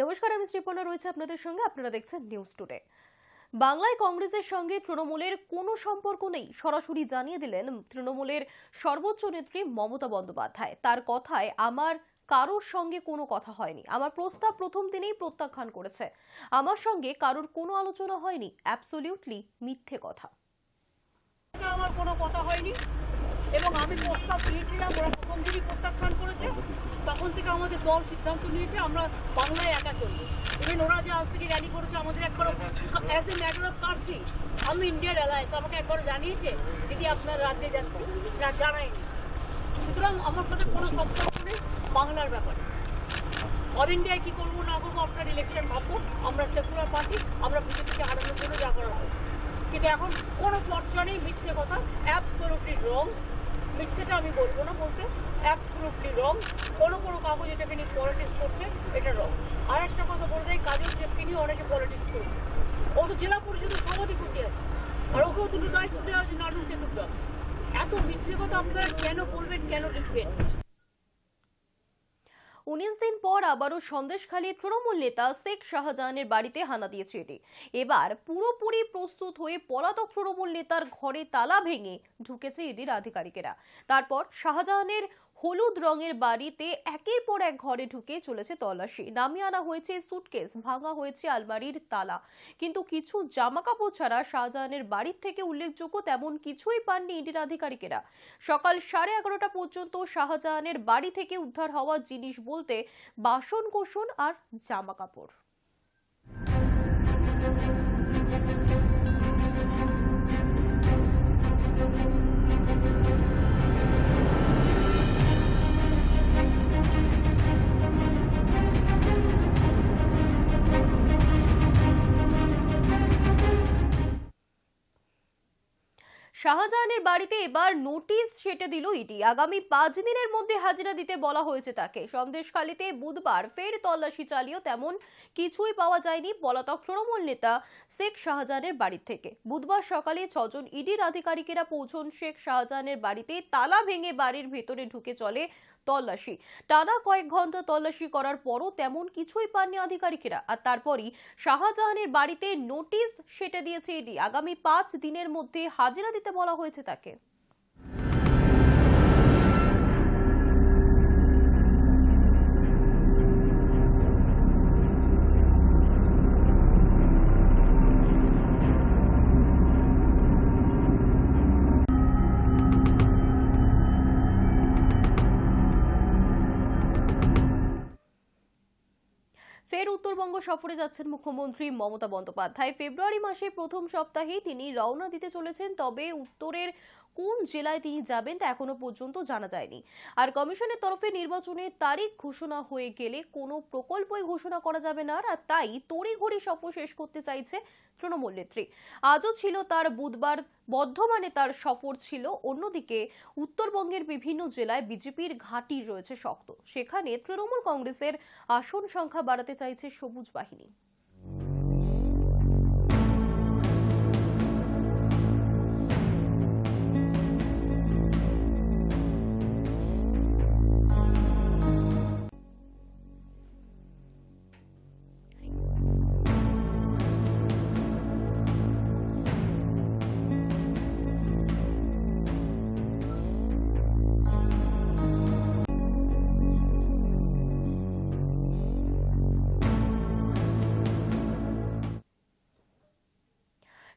নমস্কার, আমি শ্রীপর্ণা রয়েছে আপনাদের সঙ্গে। আপনারা দেখছেন নিউজ টুডে। বাংলায় কংগ্রেসের সঙ্গে তৃণমূলের কোনো সম্পর্ক নেই সরাসরি জানিয়ে দিলেন তৃণমূলের সর্বোচ্চ নেত্রী মমতা বন্দ্যোপাধ্যায়। তার কথায়, আমার কারোর সঙ্গে কোনো কথা হয়নি, আমার প্রস্তাব প্রথম দিনেই প্রত্যাখ্যান করেছে, আমার সঙ্গে কারোর কোনো আলোচনা হয়নি, অ্যাবসলিউটলি মিথ্যে কথা। আমার কোনো কথা হয়নি এবং আমি প্রস্তাব দিয়েছিলাম, ওরা প্রথম দিনই প্রত্যাখ্যান করেছে। তখন থেকে আমাদের দল সিদ্ধান্ত নিয়েছে আমরা বাংলায় একা চলবো। ইভেন ওরা যে আজ থেকে র্যালি করেছে, আমাদের একবার as a matter of country, আমি ইন্ডিয়ার অ্যালায়েন্স আমাকে একবার জানিয়েছে দিদি আপনার রাজ্যে যাচ্ছি, না জানায়নি। সুতরাং আমার সাথে কোনো সম্পর্ক নেই বাংলার ব্যাপারে। অল ইন্ডিয়ায় কি করবো না করবো আপনার ইলেকশন ভাববো। আমরা সেকুলার পার্টি, আমরা বিজেপিকে হারানোর জন্য যা করা হবে। কিন্তু এখন কোনো চর্চা নেই, মিথ্যে কথা, অ্যাবসলিউটলি রং। মিথ্যেটা আমি বলবো না বলতে, অ্যাবসলিউটলি রং। কোনো কাগজ এটাকে নিয়ে পলিটিক্স করছে, এটা রং। আর একটা কথা বলতে চাই, কাজের চেপকে নিয়ে অনেকে পলিটিক্স করছে। ও তো জেলা পরিষদের সভাধিপতি আছে, আর ওকেও দুটো দায়িত্ব দেওয়া হচ্ছে, নাটক দুটো। এত মিথ্যে কথা আপনারা কেন বলবেন, কেন লিখবেন? 19 দিন পর আবারও সন্দেশখালী তৃণমূল নেতা শেখ শাহজাহানের বাড়িতে হানা দিয়েছে এটি। এবার পুরোপুরি প্রস্তুত হয়ে পলাতক তৃণমূল নেতার ঘরে তালা ভেঙে ঢুকেছে ইডির আধিকারিকেরা। তারপর শাহজাহানের হলুদ রঙের বাড়িতে একের পর এক ঘরে ঢুকে চলেছে তল্লাশি। নামিয়ে আনা হয়েছে সুটকেস, ভাঙা হয়েছে আলমারির তালা, কিন্তু কিছু জামাকাপড় ছাড়া শাহজাহানের বাড়ির থেকে উল্লেখযোগ্য তেমন কিছুই পাননি ইডির আধিকারিকেরা। সকাল 11:30 পর্যন্ত শাহজাহানের বাড়ি থেকে উদ্ধার হওয়া জিনিস বলতে বাসন কোসন আর জামাকাপড়। শাহজাহানের বাড়িতে এবার নোটিশ সেটে দিল ইডি। আগামী 5 দিনের মধ্যে হাজিরা দিতে বলা হয়েছে তাকে। সন্দেশখালীতে বুধবার ফের তল্লাশি চালিয়েও তেমন কিছুই পাওয়া যায়নি পলাতক তৃণমূল নেতা শেখ শাহজাহানের বাড়ি থেকে। বুধবার সকালে 6 জন ইডির আধিকারিকেরা পৌঁছন শেখ শাহজাহানের বাড়িতে। তালা ভেঙে বাড়ির ভেতরে ঢুকে চলে তল্লাশি। টানা কয়েক ঘন্টা তল্লাশি করার পরও তেমন কিছুই পাননি আধিকারিকেরা। আর তারপরই শাহজাহানের বাড়িতে নোটিশ সেটে দিয়েছে ইডি। আগামী 5 দিনের মধ্যে হাজিরা দিতে বলা হয়েছে তাকে। ফের উত্তরবঙ্গ সফরে যাচ্ছেন মুখ্যমন্ত্রী মমতা বন্দ্যোপাধ্যায়। ফেব্রুয়ারি মাসের প্রথম সপ্তাহেই তিনি রওনা দিতে চলেছেন। তবে উত্তরের কোন জেলায় তিনি যাবেন তা এখনো পর্যন্ত জানা যায়নি। আর কমিশনের তরফে নির্বাচনের তারিখ ঘোষণা হয়ে গেলে কোনো প্রকল্পই ঘোষণা করা যাবে না। আর তাই তড়িঘড়ি সফর শেষ করতে চাইছে তৃণমূল নেত্রী। আজও ছিল তার বুধবার বর্ধমানে তার সফর ছিল। অন্যদিকে উত্তরবঙ্গের বিভিন্ন জেলায় বিজেপির ঘাঁটি রয়েছে শক্ত। সেখানে তৃণমূল কংগ্রেসের আসন সংখ্যা বাড়াতে চাইছে সবুজ বাহিনী।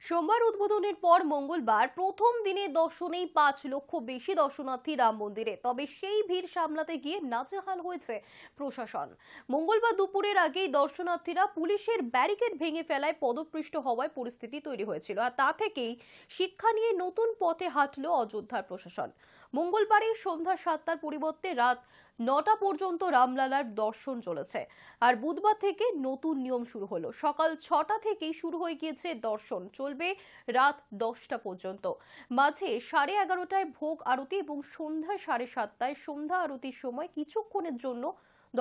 সোমবার উদ্বোধনের পর মঙ্গলবার প্রথম দিনে দর্শনেই 5 লক্ষ বেশি দর্শনার্থী রাম মন্দিরে। তবে সেই ভিড় সামলাতে গিয়ে নাজেহাল হয়েছে প্রশাসন। মঙ্গলবার দুপুরের আগেই দর্শনার্থীরা পুলিশের ব্যারিকেড ভেঙে ফেলায় পদপৃষ্ট হওয়ায় পরিস্থিতি তৈরি হয়েছিল। আর তা থেকেই শিক্ষা নিয়ে নতুন পথে হাঁটল অযোধ্যার প্রশাসন। মঙ্গলবারে সন্ধ্যা 7টার পরিবর্তে রাত 9টা পর্যন্ত রামলালার দর্শন চলেছে। আর বুধবার থেকে নতুন নিয়ম শুরু হলো। সকাল 6টা থেকেই শুরু হয়ে গিয়েছে দর্শন, চলবে রাত 10টা পর্যন্ত। মাঝে 11:30টায় ভোগ আরতি এবং সন্ধ্যা 7:30টায় সন্ধ্যা আরতির সময় কিছুক্ষণের জন্য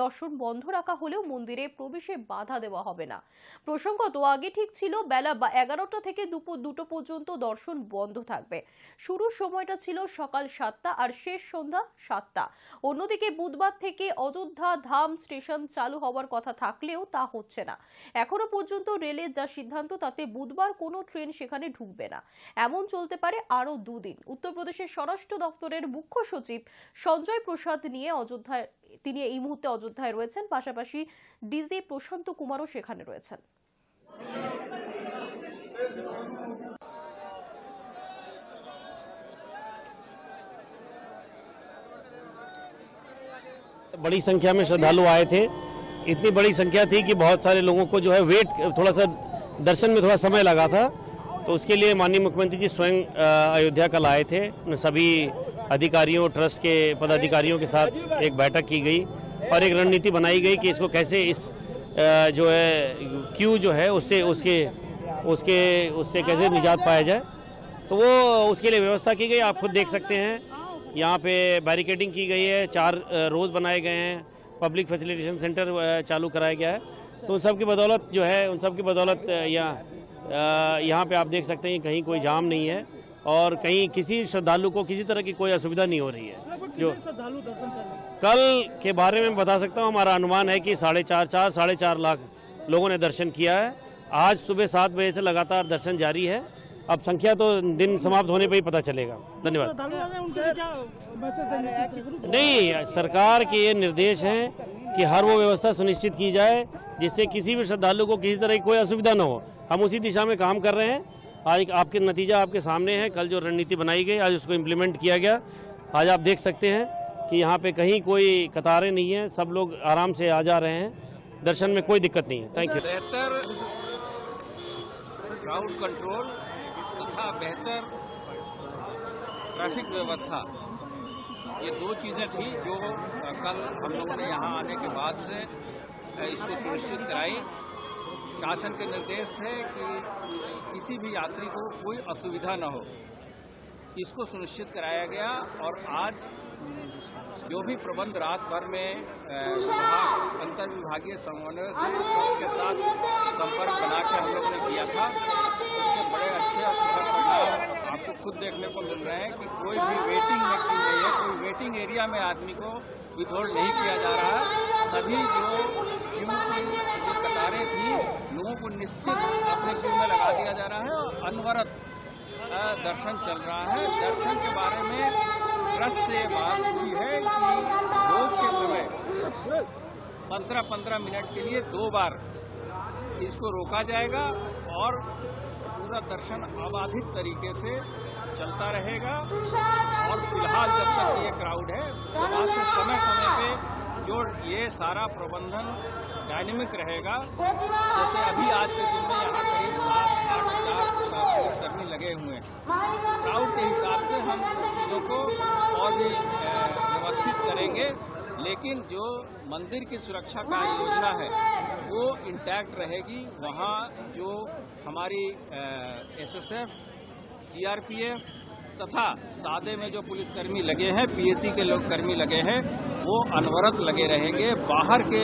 দর্শন বন্ধ রাখা হলেও মন্দিরে প্রবেশে বাধা দেওয়া হবে না। প্রসঙ্গত আগে ঠিক ছিল বেলা 11টা থেকে দুপুর 2টো পর্যন্ত দর্শন বন্ধ থাকবে। শুরুর সময়টা ছিল সকাল 7টা আর শেষ সন্ধ্যা 7টা। অন্যদিকে বুধবার থেকে অযোধ্যা ধাম স্টেশন চালু হওয়ার কথা থাকলেও তা হচ্ছে না। এখনো পর্যন্ত রেলের যা সিদ্ধান্ত তাতে বুধবার কোনো ট্রেন সেখানে ঢুকবে না। এমন চলতে পারে আরো দুদিন। উত্তরপ্রদেশের স্বরাষ্ট্র দপ্তরের মুখ্য সচিব সঞ্জয় প্রসাদ তিনি এই মুহূর্তে অযোধ্যায় রয়েছেন। পাশাপাশি ডিজি প্রশান্ত কুমারও সেখানে রয়েছেন। बड़ी संख्या में श्रद्धालु आए थे। इतनी बड़ी संख्या थी कि बहुत सारे लोगों को जो है थोड़ा सा दर्शन में थोड़ा समय लगा था। तो उसके लिए माननीय मुख्यमंत्री जी स्वयं अयोध्या कल आए थे। सभी अधिकारियों, ट्रस्ट के पदाधिकारियों के साथ एक बैठक की गई और एक रणनीति बनाई गई कि इसको कैसे इस जो है क्यू जो है उससे कैसे निजात पाया जाए। तो वो उसके लिए व्यवस्था की गई। आप खुद देख सकते हैं यहाँ पे बैरिकेडिंग की गई है, 4 रोज बनाए गए हैं, पब्लिक फैसिलिटेशन सेंटर चालू कराया गया है। तो उन सब की बदौलत जो है यहाँ पे आप देख सकते हैं कहीं कोई जाम नहीं है और कहीं किसी श्रद्धालु को किसी तरह की कोई असुविधा नहीं हो रही है। जो कल के बारे में बता सकता हूँ, हमारा अनुमान है कि 4.5 लाख लोगों ने दर्शन किया है। आज सुबह 7 बजे से लगातार दर्शन जारी है। अब संख्या तो दिन समाप्त होने पे ही पता चलेगा। धन्यवाद। नहीं, सरकार के ये निर्देश हैं कि हर वो व्यवस्था सुनिश्चित की जाए जिससे किसी भी श्रद्धालु को किसी तरह की कोई असुविधा न हो। हम उसी दिशा में काम कर रहे हैं। आज आपके नतीजा आपके सामने है। कल जो रणनीति बनाई गई आज उसको इम्प्लीमेंट किया गया। आज आप देख सकते हैं कि यहाँ पे कहीं कोई कतारें नहीं है, सब लोग आराम से आ जा रहे हैं। दर्शन में कोई दिक्कत नहीं है। Thank you. बेहतर क्राउड कंट्रोल तथा बेहतर ट्रैफिक व्यवस्था, ये 2 चीज़ें थी जो कल हम लोगों ने यहाँ आने के बाद से इसको सुनिश्चित कराई। शासन के निर्देश थे कि किसी भी यात्री को कोई असुविधा न हो, इसको सुनिश्चित कराया गया। और आज जो भी प्रबंध रात भर में अंतर विभागीय समन्वय से उसके साथ संपर्क बना के हम लोगों ने किया था, उसके बड़े अच्छे और सुखद परिणाम आपको खुद देखने को मिल रहे हैं कि कोई भी वेटिंग में की नहीं है, कोई वेटिंग एरिया में आदमी को विथहोल्ड नहीं किया जा रहा है। सभी जो क्यू की जो कतारें थी, लोगों को निश्चित अपने क्यू में लगा दिया जा रहा है और अनवरत दर्शन चल रहा है। दर्शन के बारे में ट्रस्ट से बात हुई है कि भोग के समय 15-15 मिनट के लिए 2 बार इसको रोका जाएगा और पूरा दर्शन अबाधित तरीके से चलता रहेगा। और फिलहाल जब तक ये क्राउड है उसके बाद से समय समय पे जो ये सारा प्रबंधन डायनेमिक रहेगा। जैसे अभी आज के दिन में यहाँ करीब 8,000 पुलिसकर्मी लगे हुए हैं। क्राउड के हिसाब से हम उस चीज़ों को और भी व्यवस्थित करेंगे, लेकिन जो मंदिर की सुरक्षा का योजना है वो इंटैक्ट रहेगी। वहाँ जो हमारी SSF, CRPF तथा सादे में जो पुलिसकर्मी लगे हैं, PSC के लोग कर्मी लगे हैं, वो अनवरत लगे रहेंगे। बाहर के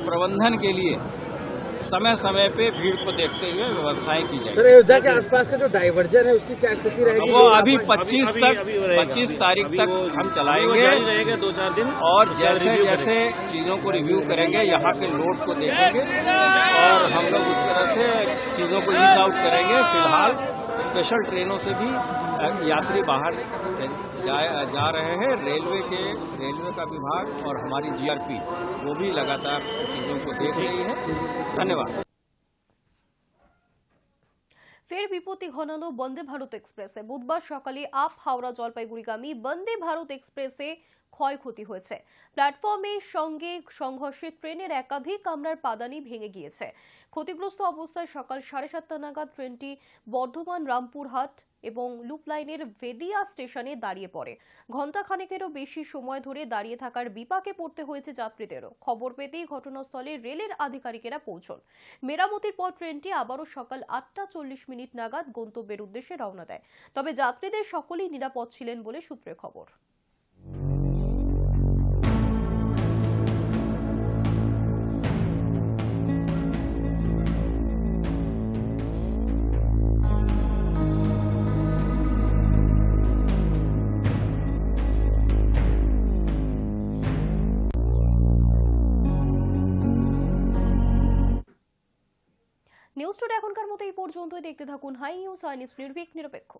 प्रबंधन के लिए समय समय पे भीड़ को देखते हुए व्यवस्थाएं की जाएगी। सर, अयोध्या के आसपास का जो डाइवर्जन है उसकी क्या स्थिति रहेगी? वो अभी 25 तारीख तक हम चलाएंगे 2-4 दिन और जैसे जैसे चीजों को रिव्यू करेंगे, यहाँ के लोड को देखेंगे और हम लोग उस तरह से चीजों को ईज आउट करेंगे। फिलहाल स्पेशल ट्रेनों से भी यात्री बाहर जा रहे हैं। रेलवे का विभाग और हमारी GRP वो भी लगातार चीजों को देख रही है। धन्यवाद। ফের বিপত্তি ঘনালো বন্দে ভারত এক্সপ্রেসে। বুধবার সকালে আপ হাওড়া জলপাইগুড়িগামী বন্দে ভারত এক্সপ্রেসে ক্ষয়ক্ষতি হয়েছে। প্ল্যাটফর্মের সঙ্গে সংঘর্ষে ট্রেনের একাধিক কামরার পাদানি ভেঙে গিয়েছে। ক্ষতিগ্রস্ত অবস্থায় সকাল 7:30 নাগাদ ট্রেনটি বর্ধমান রামপুরহাট এবং লুপ লাইনের ভেদিয়া স্টেশনে দাঁড়িয়ে পড়ে। ঘণ্টাখানেকেরও বেশি সময় ধরে দাঁড়িয়ে থাকার বিপাকে পড়তে হয়েছে যাত্রীদেরও। খবর পেতেই ঘটনাস্থলে রেলের আধিকারিকেরা পৌঁছন। মেরামতির পর ট্রেনটি আবারও সকাল 8:40 নাগাদ গন্তব্যের উদ্দেশ্যে রওনা দেয়। তবে যাত্রীদের সকলেই নিরাপদ ছিলেন বলে সূত্রের খবর। পর্যন্তই। দেখতে থাকুন হাই নিউজ, নির্ভীক নিরপেক্ষ।